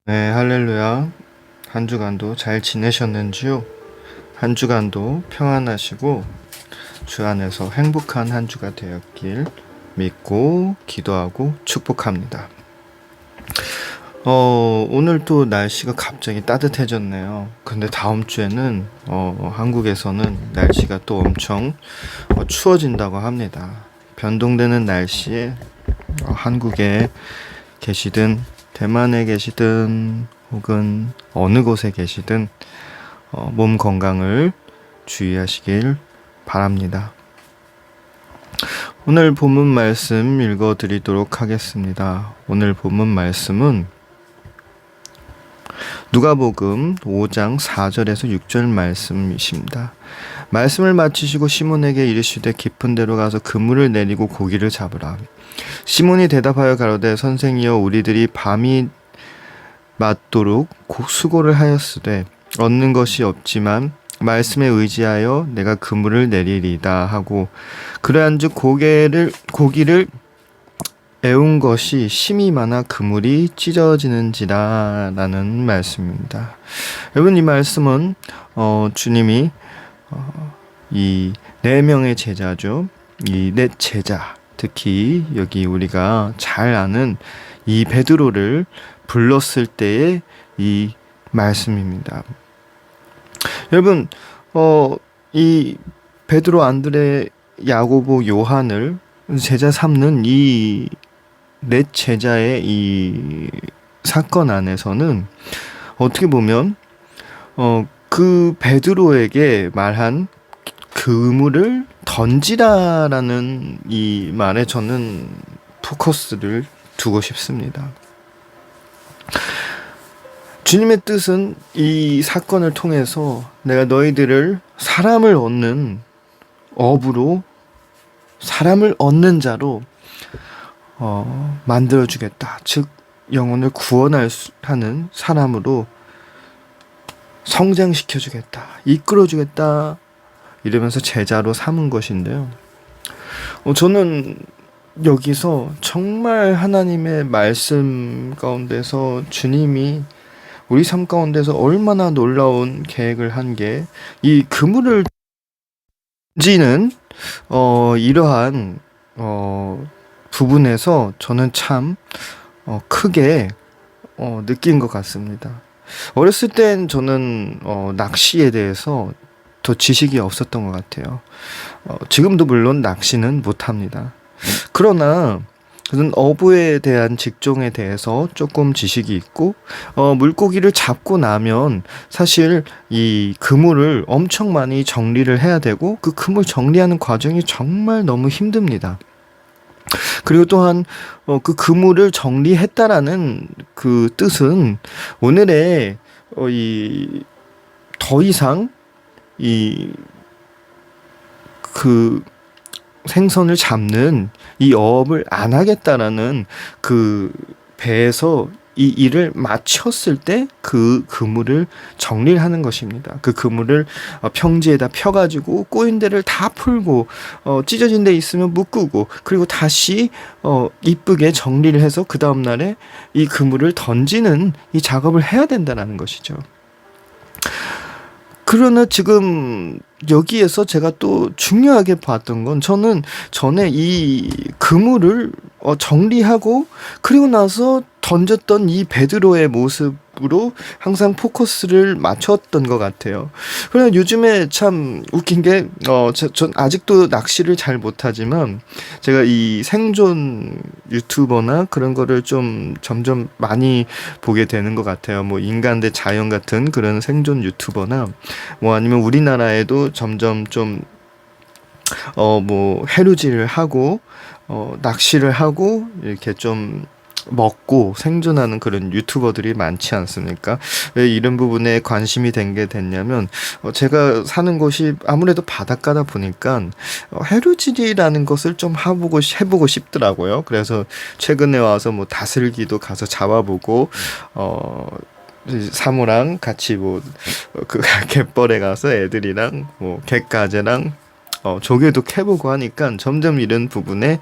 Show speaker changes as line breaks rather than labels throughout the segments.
네, 할렐루야. 한 주간도 잘 지내셨는지요? 한 주간도 평안하시고 주 안에서 행복한 한 주가 되었길 믿고 기도하고 축복합니다. 오늘 또 날씨가 갑자기 따뜻해졌네요. 근데 다음 주에는 한국에서는 날씨가 또 엄청 추워진다고 합니다. 변동되는 날씨에 한국에 계시든 대만에 계시든 혹은 어느 곳에 계시든 몸 건강을 주의하시길 바랍니다. 오늘 본문 말씀 읽어드리도록 하겠습니다. 오늘 본문 말씀은 누가복음 5장 4절에서 6절 말씀이십니다. 말씀을 마치시고 시몬에게 이르시되 깊은 데로 가서 그물을 내리고 고기를 잡으라. 시몬이 대답하여 가로되 선생이여 우리들이 밤이 맞도록 수고를 하였으되 얻는 것이 없지만 말씀에 의지하여 내가 그물을 내리리다 하고 그러한즉 고기를 애운 것이 심이 많아 그물이 찢어지는지라 라는 말씀입니다. 여러분 이 말씀은 주님이 이 네 명의 제자죠. 이 네 제자 특히 여기 우리가 잘 아는 이 베드로를 불렀을 때의 이 말씀입니다. 여러분 이 베드로, 안드레, 야고보, 요한을 제자 삼는 이 넷 제자의 이 사건 안에서는 어떻게 보면 그 베드로에게 말한 그물을 던지라라는 이 말에 저는 포커스를 두고 싶습니다. 주님의 뜻은 이 사건을 통해서 내가 너희들을 사람을 얻는 업으로, 사람을 얻는 자로 만들어주겠다. 즉 영혼을 하는 사람으로 성장시켜주겠다, 이끌어주겠다, 이러면서 제자로 삼은 것인데요. 저는 여기서 정말 하나님의 말씀 가운데서 주님이 우리 삶 가운데서 얼마나 놀라운 계획을 한 게 이 그물을 던지는 이러한 부분에서 저는 참 크게 느낀 것 같습니다. 어렸을 땐 저는 낚시에 대해서 더 지식이 없었던 것 같아요. 지금도 물론 낚시는 못합니다. 그러나 그는 어부에 대한 직종에 대해서 조금 지식이 있고 물고기를 잡고 나면 사실 이 그물을 엄청 많이 정리를 해야 되고 그 그물 정리하는 과정이 정말 너무 힘듭니다. 그리고 또한 그 그물을 정리했다라는 그 뜻은 오늘의 이 더 이상 이 그 생선을 잡는 이 어업을 안 하겠다라는 그 배에서 이 일을 마쳤을 때 그 그물을 정리를 하는 것입니다. 그 그물을 평지에다 펴가지고 꼬인 데를 다 풀고 찢어진 데 있으면 묶고 그리고 다시 이쁘게 정리를 해서 그 다음 날에 이 그물을 던지는 이 작업을 해야 된다는 것이죠. 그러나 지금 여기에서 제가 또 중요하게 봤던 건 저는 전에 이 그물을 정리하고 그리고 나서 던졌던 이 베드로의 모습으로 항상 포커스를 맞췄던 것 같아요. 그러나 요즘에 참 웃긴 게 전 아직도 낚시를 잘 못하지만 제가 이 생존 유튜버나 그런 거를 좀 점점 많이 보게 되는 것 같아요. 뭐 인간 대 자연 같은 그런 생존 유튜버나 뭐 아니면 우리나라에도 점점 좀 뭐 해루질을 하고 낚시를 하고 이렇게 좀 먹고 생존하는 그런 유튜버들이 많지 않습니까? 왜 이런 부분에 관심이 된 게 됐냐면 제가 사는 곳이 아무래도 바닷가다 보니까 해루질이라는 것을 좀 해보고 싶더라고요. 그래서 최근에 와서 뭐 다슬기도 가서 잡아보고 사무랑 같이 뭐 그 갯벌에 가서 애들이랑 뭐 갯가재랑 조개도 캐보고 하니까 점점 이런 부분에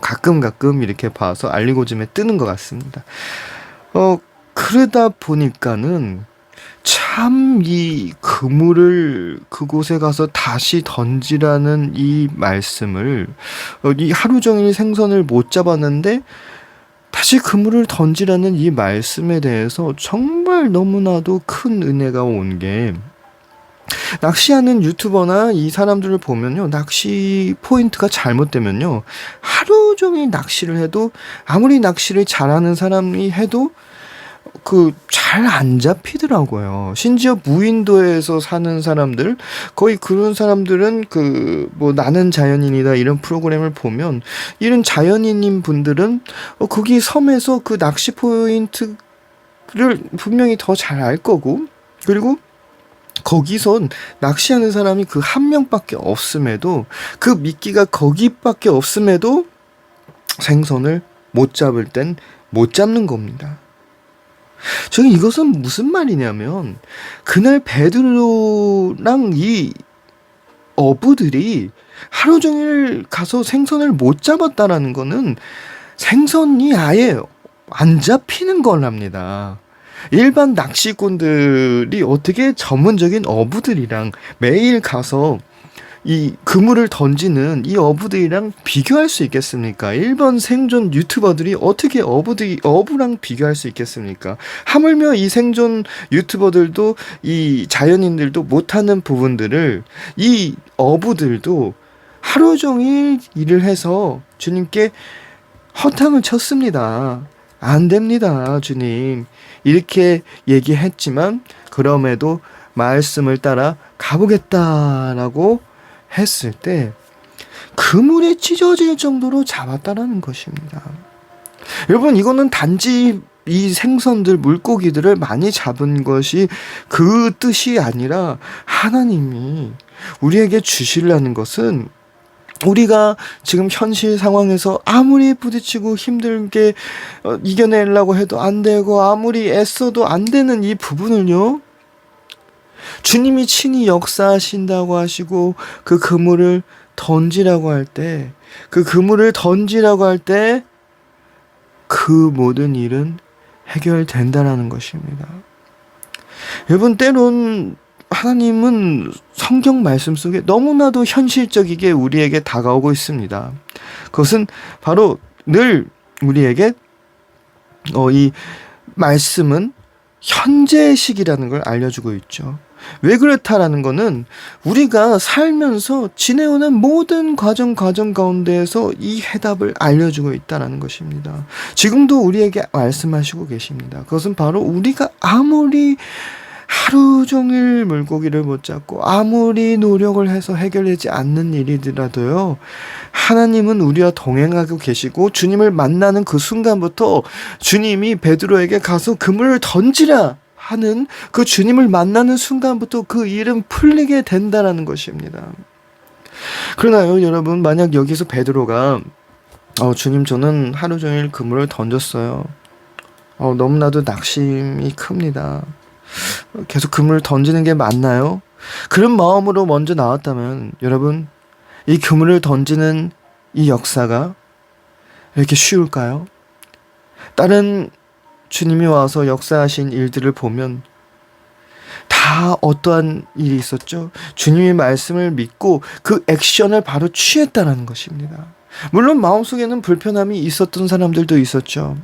가끔 이렇게 봐서 알리고즘에 뜨는 것 같습니다. 그러다 보니까는 참 이 그물을 그곳에 가서 다시 던지라는 이 말씀을 이 하루 종일 생선을 못 잡았는데 다시 그물을 던지라는 이 말씀에 대해서 정말 너무나도 큰 은혜가 온 게, 낚시하는 유튜버나 이 사람들을 보면요, 낚시 포인트가 잘못되면요, 하루 종일 낚시를 해도, 아무리 낚시를 잘하는 사람이 해도 잘 안 잡히더라고요. 심지어 무인도에서 사는 사람들, 거의 그런 사람들은 나는 자연인이다 이런 프로그램을 보면, 이런 자연인인 분들은 거기 섬에서 그 낚시 포인트를 분명히 더 잘 알 거고, 그리고 거기선 낚시하는 사람이 그 한 명밖에 없음에도, 그 미끼가 거기밖에 없음에도 생선을 못 잡을 땐 못 잡는 겁니다. 저는 이것은 무슨 말이냐면, 그날 베드로랑 이 어부들이 하루 종일 가서 생선을 못 잡았다라는 거는 생선이 아예 안 잡히는 거랍니다. 일반 낚시꾼들이 어떻게 전문적인 어부들이랑 매일 가서 이 그물을 던지는 이 어부들이랑 비교할 수 있겠습니까? 일반 생존 유튜버들이 어떻게 어부랑 비교할 수 있겠습니까? 하물며 이 생존 유튜버들도 이 자연인들도 못하는 부분들을 이 어부들도 하루 종일 일을 해서 주님께 허탕을 쳤습니다. 안 됩니다, 주님. 이렇게 얘기했지만 그럼에도 말씀을 따라 가보겠다라고 했을 때 그물에 찢어질 정도로 잡았다라는 것입니다. 여러분, 이거는 단지 이 생선들, 물고기들을 많이 잡은 것이 그 뜻이 아니라, 하나님이 우리에게 주시려는 것은, 우리가 지금 현실 상황에서 아무리 부딪히고 힘들게 이겨내려고 해도 안 되고, 아무리 애써도 안 되는 이 부분을요, 주님이 친히 역사하신다고 하시고 그 그물을 던지라고 할 때, 그 모든 일은 해결된다라는 것입니다. 여러분, 때론 하나님은 성경 말씀 속에 너무나도 현실적이게 우리에게 다가오고 있습니다. 그것은 바로 늘 우리에게 이 말씀은 현재 시기라는 걸 알려주고 있죠. 왜 그렇다라는 거는 우리가 살면서 지내오는 모든 과정 가운데에서 이 해답을 알려주고 있다는 것입니다. 지금도 우리에게 말씀하시고 계십니다. 그것은 바로 우리가 아무리 하루 종일 물고기를 못 잡고 아무리 노력을 해서 해결되지 않는 일이더라도요, 하나님은 우리와 동행하고 계시고, 주님을 만나는 그 순간부터 주님이 베드로에게 가서 그물을 던지라 하는 그 주님을 만나는 순간부터 그 일은 풀리게 된다는 것입니다. 그러나요, 여러분, 만약 여기서 베드로가 주님, 저는 하루 종일 그물을 던졌어요. 너무나도 낙심이 큽니다. 계속 그물을 던지는 게 맞나요? 그런 마음으로 먼저 나왔다면, 여러분, 이 그물을 던지는 이 역사가 이렇게 쉬울까요? 다른 주님이 와서 역사하신 일들을 보면 다 어떠한 일이 있었죠? 주님의 말씀을 믿고 그 액션을 바로 취했다는 것입니다. 물론 마음속에는 불편함이 있었던 사람들도 있었죠.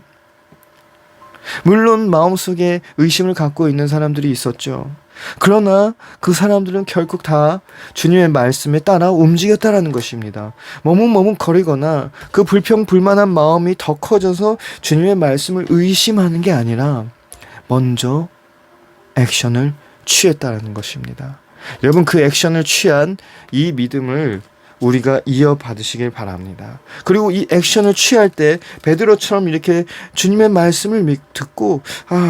물론 마음속에 의심을 갖고 있는 사람들이 있었죠. 그러나 그 사람들은 결국 다 주님의 말씀에 따라 움직였다라는 것입니다. 머뭇머뭇거리거나 그 불평불만한 마음이 더 커져서 주님의 말씀을 의심하는 게 아니라 먼저 액션을 취했다라는 것입니다. 여러분, 그 액션을 취한 이 믿음을 우리가 이어받으시길 바랍니다. 그리고 이 액션을 취할 때 베드로처럼 이렇게 주님의 말씀을 듣고,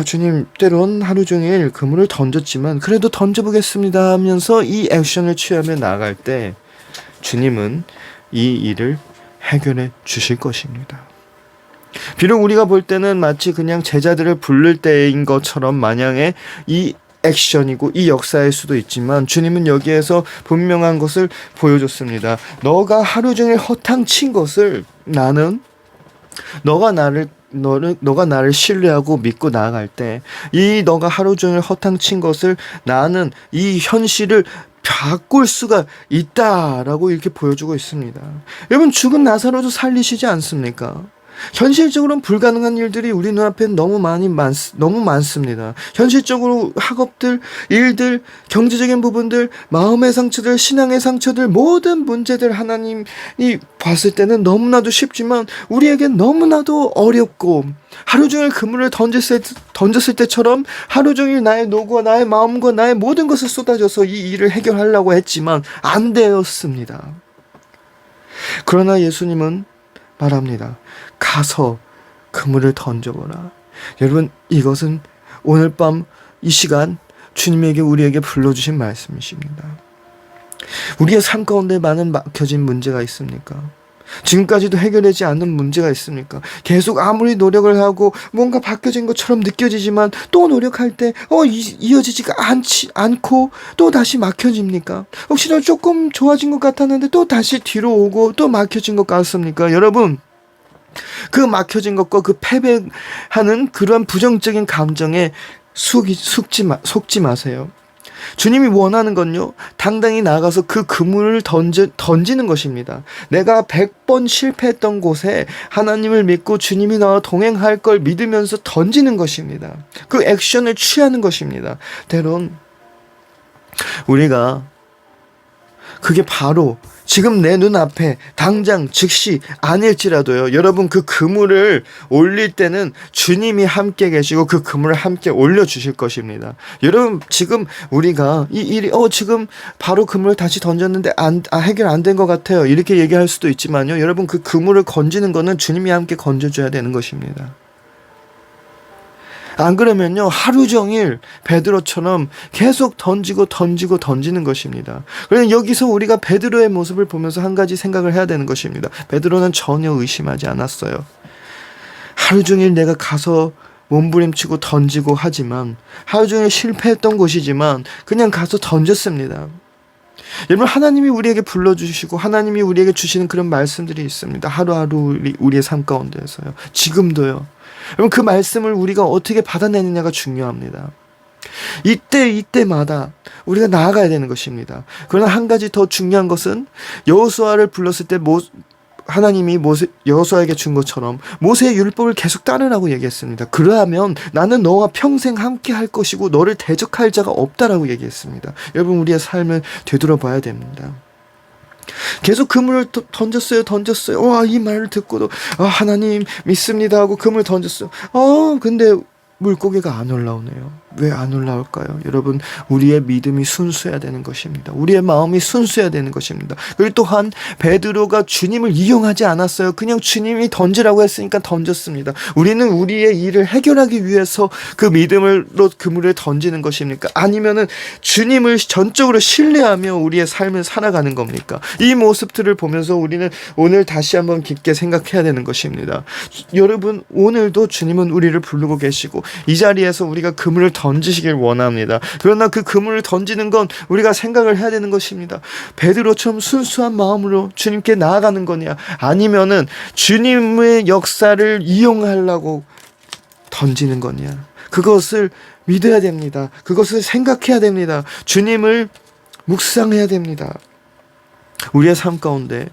주님, 때론 하루 종일 그물을 던졌지만 그래도 던져보겠습니다 하면서 이 액션을 취하며 나아갈 때 주님은 이 일을 해결해 주실 것입니다. 비록 우리가 볼 때는 마치 그냥 제자들을 부를 때인 것처럼 마냥의 이 액션이고 이 역사일 수도 있지만, 주님은 여기에서 분명한 것을 보여줬습니다. 너가 하루 종일 허탕 친 것을 너가 나를 너가 나를 신뢰하고 믿고 나아갈 때 이 너가 하루 종일 허탕친 것을 나는 이 현실을 바꿀 수가 있다라고 이렇게 보여주고 있습니다. 여러분, 죽은 나사로도 살리시지 않습니까? 현실적으로는 불가능한 일들이 우리 눈앞에 너무 많습니다. 현실적으로 학업들, 일들, 경제적인 부분들, 마음의 상처들, 신앙의 상처들, 모든 문제들 하나님이 봤을 때는 너무나도 쉽지만 우리에겐 너무나도 어렵고, 하루 종일 그물을 던졌을 때처럼 하루 종일 나의 노고와 나의 마음과 나의 모든 것을 쏟아져서 이 일을 해결하려고 했지만 안 되었습니다. 그러나 예수님은 말합니다. 가서 그물을 던져보라. 여러분, 이것은 오늘 밤 이 시간 주님에게 우리에게 불러주신 말씀이십니다. 우리의 삶 가운데 많은 막혀진 문제가 있습니까? 지금까지도 해결되지 않는 문제가 있습니까? 계속 아무리 노력을 하고 뭔가 바뀌어진 것처럼 느껴지지만 또 노력할 때 이어지지가 않고 또 다시 막혀집니까? 혹시나 조금 좋아진 것 같았는데 또 다시 뒤로 오고 또 막혀진 것 같습니까? 여러분, 그 막혀진 것과 그 패배하는 그런 부정적인 감정에 속지 마세요. 주님이 원하는 건요, 당당히 나아가서 그 그물을 던지는 것입니다. 내가 100번 실패했던 곳에 하나님을 믿고 주님이 나와 동행할 걸 믿으면서 던지는 것입니다. 그 액션을 취하는 것입니다. 때론 우리가 그게 바로 지금 내 눈앞에 당장 즉시 아닐지라도요, 여러분, 그 그물을 올릴 때는 주님이 함께 계시고 그 그물을 함께 올려주실 것입니다. 여러분, 지금 우리가 이 일이 지금 바로 그물을 다시 던졌는데 해결 안 된 것 같아요, 이렇게 얘기할 수도 있지만요, 여러분, 그 그물을 건지는 거는 주님이 함께 건져줘야 되는 것입니다. 안 그러면요, 하루 종일 베드로처럼 계속 던지는 것입니다. 그래서 여기서 우리가 베드로의 모습을 보면서 한 가지 생각을 해야 되는 것입니다. 베드로는 전혀 의심하지 않았어요. 하루 종일 내가 가서 몸부림치고 던지고 하지만, 하루 종일 실패했던 곳이지만 그냥 가서 던졌습니다. 여러분, 하나님이 우리에게 불러주시고 하나님이 우리에게 주시는 그런 말씀들이 있습니다. 하루하루 우리의 삶 가운데에서요, 지금도요. 여러분, 그 말씀을 우리가 어떻게 받아내느냐가 중요합니다. 이때마다 우리가 나아가야 되는 것입니다. 그러나 한 가지 더 중요한 것은, 여호수아를 불렀을 때 하나님이 여호수아에게 준 것처럼 모세의 율법을 계속 따르라고 얘기했습니다. 그러하면 나는 너와 평생 함께 할 것이고 너를 대적할 자가 없다라고 얘기했습니다. 여러분, 우리의 삶을 되돌아봐야 됩니다. 계속 그물을 던졌어요. 와, 이 말을 듣고도 하나님 믿습니다 하고 그물 던졌어요. 근데 물고기가 안 올라오네요. 왜 안 올라올까요? 여러분, 우리의 믿음이 순수해야 되는 것입니다. 우리의 마음이 순수해야 되는 것입니다. 그리고 또한 베드로가 주님을 이용하지 않았어요. 그냥 주님이 던지라고 했으니까 던졌습니다. 우리는 우리의 일을 해결하기 위해서 그 믿음으로 그물을 던지는 것입니까? 아니면은 주님을 전적으로 신뢰하며 우리의 삶을 살아가는 겁니까? 이 모습들을 보면서 우리는 오늘 다시 한번 깊게 생각해야 되는 것입니다. 여러분, 오늘도 주님은 우리를 부르고 계시고 이 자리에서 우리가 그물을 던지시길 원합니다. 그러나 그 그물을 던지는 건 우리가 생각을 해야 되는 것입니다. 베드로처럼 순수한 마음으로 주님께 나아가는 거냐, 아니면은 주님의 역사를 이용하려고 던지는 거냐, 그것을 믿어야 됩니다. 그것을 생각해야 됩니다. 주님을 묵상해야 됩니다. 우리의 삶 가운데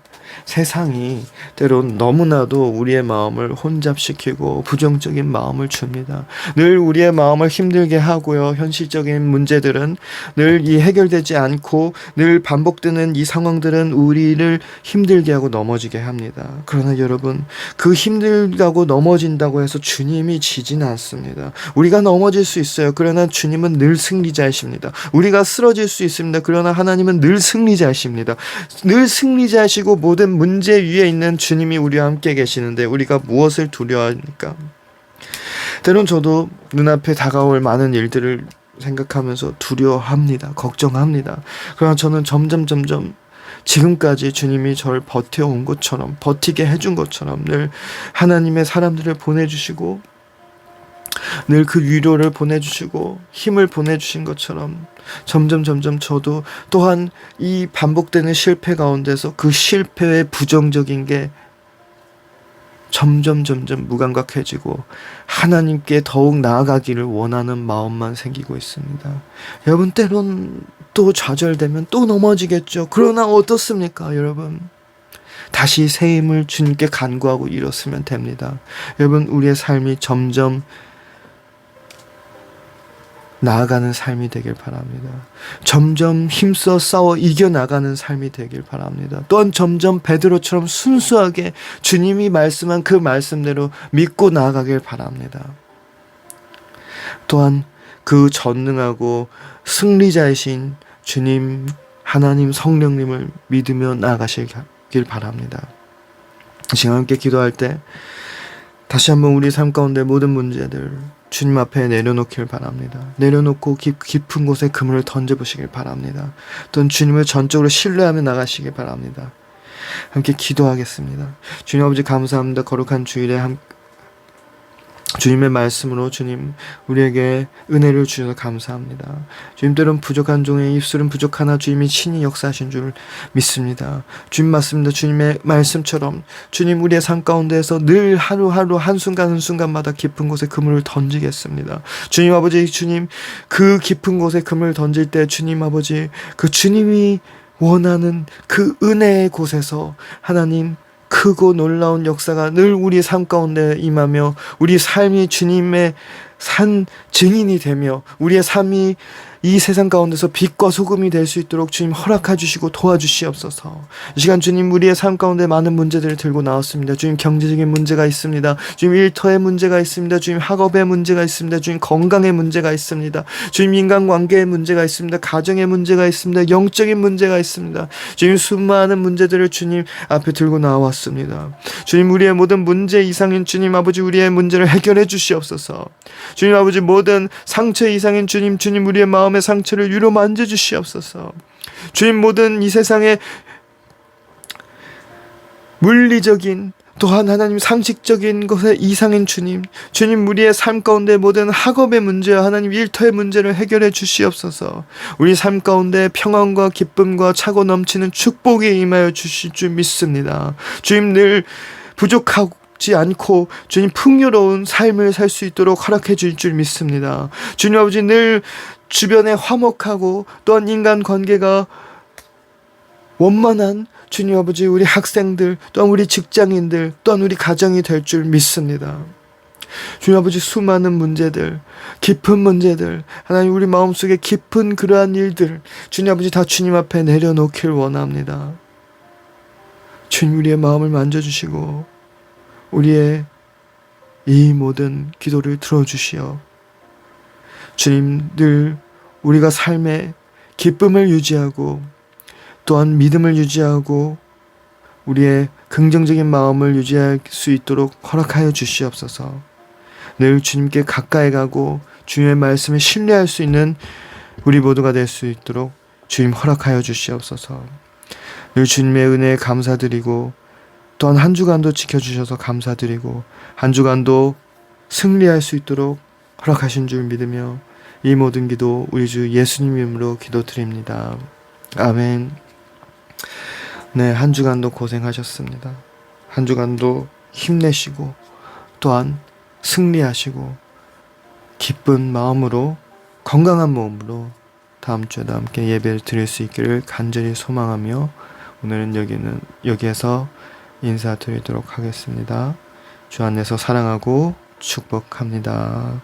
세상이 때론 너무나도 우리의 마음을 혼잡시키고 부정적인 마음을 줍니다. 늘 우리의 마음을 힘들게 하고요, 현실적인 문제들은 늘 해결되지 않고 늘 반복되는 이 상황들은 우리를 힘들게 하고 넘어지게 합니다. 그러나 여러분, 그 힘들다고 넘어진다고 해서 주님이 지지는 않습니다. 우리가 넘어질 수 있어요. 그러나 주님은 늘 승리자이십니다. 우리가 쓰러질 수 있습니다. 그러나 하나님은 늘 승리자이십니다. 늘 승리자이시고 모든 문제 위에 있는 주님이 우리와 함께 계시는데 우리가 무엇을 두려워합니까? 때론 저도 눈앞에 다가올 많은 일들을 생각하면서 두려워합니다. 걱정합니다. 그러나 저는 점점 지금까지 주님이 저를 버텨온 것처럼, 버티게 해준 것처럼 늘 하나님의 사람들을 보내주시고 늘 그 위로를 보내주시고 힘을 보내주신 것처럼 점점 저도 또한 이 반복되는 실패 가운데서 그 실패의 부정적인 게 점점 무감각해지고 하나님께 더욱 나아가기를 원하는 마음만 생기고 있습니다. 여러분, 때론 또 좌절되면 또 넘어지겠죠. 그러나 어떻습니까, 여러분? 다시 새 힘을 주님께 간구하고 일었으면 됩니다. 여러분, 우리의 삶이 점점 나아가는 삶이 되길 바랍니다. 점점 힘써 싸워 이겨나가는 삶이 되길 바랍니다. 또한 점점 베드로처럼 순수하게 주님이 말씀한 그 말씀대로 믿고 나아가길 바랍니다. 또한 그 전능하고 승리자이신 주님, 하나님 성령님을 믿으며 나아가시길 바랍니다. 지금 함께 기도할 때 다시 한번 우리 삶 가운데 모든 문제들 주님 앞에 내려놓길 바랍니다. 내려놓고 깊은 곳에 그물을 던져보시길 바랍니다. 또는 주님을 전적으로 신뢰하며 나가시길 바랍니다. 함께 기도하겠습니다. 주님 아버지, 감사합니다. 거룩한 주일에 주님의 말씀으로 주님 우리에게 은혜를 주셔서 감사합니다. 주님, 때론 부족한 종의 입술은 부족하나 주님이 친히 역사하신 줄 믿습니다. 주님 맞습니다. 주님의 말씀처럼 주님 우리의 삶 가운데에서 늘 하루하루 한순간마다 깊은 곳에 그물을 던지겠습니다. 주님 아버지, 주님 그 깊은 곳에 그물을 던질 때 주님 아버지, 그 주님이 원하는 그 은혜의 곳에서 하나님 크고 놀라운 역사가 늘 우리 삶 가운데 임하며 우리 삶이 주님의 산 증인이 되며 우리의 삶이 이 세상 가운데서 빛과 소금이 될 수 있도록 주님 허락해 주시고 도와주시옵소서. 이 시간 주님 우리의 삶 가운데 많은 문제들을 들고 나왔습니다. 주님, 경제적인 문제가 있습니다. 주님, 일터의 문제가 있습니다. 주님, 학업의 문제가 있습니다. 주님, 건강의 문제가 있습니다. 주님, 인간관계의 문제가 있습니다. 가정의 문제가 있습니다. 영적인 문제가 있습니다. 주님, 수많은 문제들을 주님 앞에 들고 나왔습니다. 주님, 우리의 모든 문제 이상인 주님 아버지, 우리의 문제를 해결해 주시옵소서. 주님 아버지, 모든 상처 이상인 주님 우리의 마음의 상처를 위로 만져주시옵소서. 주님, 모든 이 세상의 물리적인 또한 하나님 상식적인 것에 이상인 주님 우리의 삶 가운데 모든 학업의 문제와 하나님 일터의 문제를 해결해 주시옵소서. 우리 삶 가운데 평안과 기쁨과 차고 넘치는 축복이 임하여 주실 줄 믿습니다. 주님, 늘 부족하고 않고 주님 풍요로운 삶을 살 수 있도록 허락해 주실 줄 믿습니다. 주님 아버지, 늘 주변에 화목하고 또한 인간관계가 원만한 주님 아버지, 우리 학생들 또한 우리 직장인들 또한 우리 가정이 될 줄 믿습니다. 주님 아버지, 수많은 문제들, 깊은 문제들, 하나님 우리 마음속에 깊은 그러한 일들 주님 아버지 다 주님 앞에 내려놓길 원합니다. 주님, 우리의 마음을 만져주시고 우리의 이 모든 기도를 들어주시어 주님, 늘 우리가 삶에 기쁨을 유지하고 또한 믿음을 유지하고 우리의 긍정적인 마음을 유지할 수 있도록 허락하여 주시옵소서. 늘 주님께 가까이 가고 주님의 말씀을 신뢰할 수 있는 우리 모두가 될 수 있도록 주님 허락하여 주시옵소서. 늘 주님의 은혜에 감사드리고 또한 한 주간도 지켜주셔서 감사드리고 한 주간도 승리할 수 있도록 허락하신 줄 믿으며 이 모든 기도 우리 주 예수님 이름으로 기도드립니다. 아멘. 네, 한 주간도 고생하셨습니다. 한 주간도 힘내시고 또한 승리하시고 기쁜 마음으로 건강한 몸으로 다음 주에도 함께 예배를 드릴 수 있기를 간절히 소망하며 오늘은 여기에서 인사드리도록 하겠습니다. 주 안에서 사랑하고 축복합니다.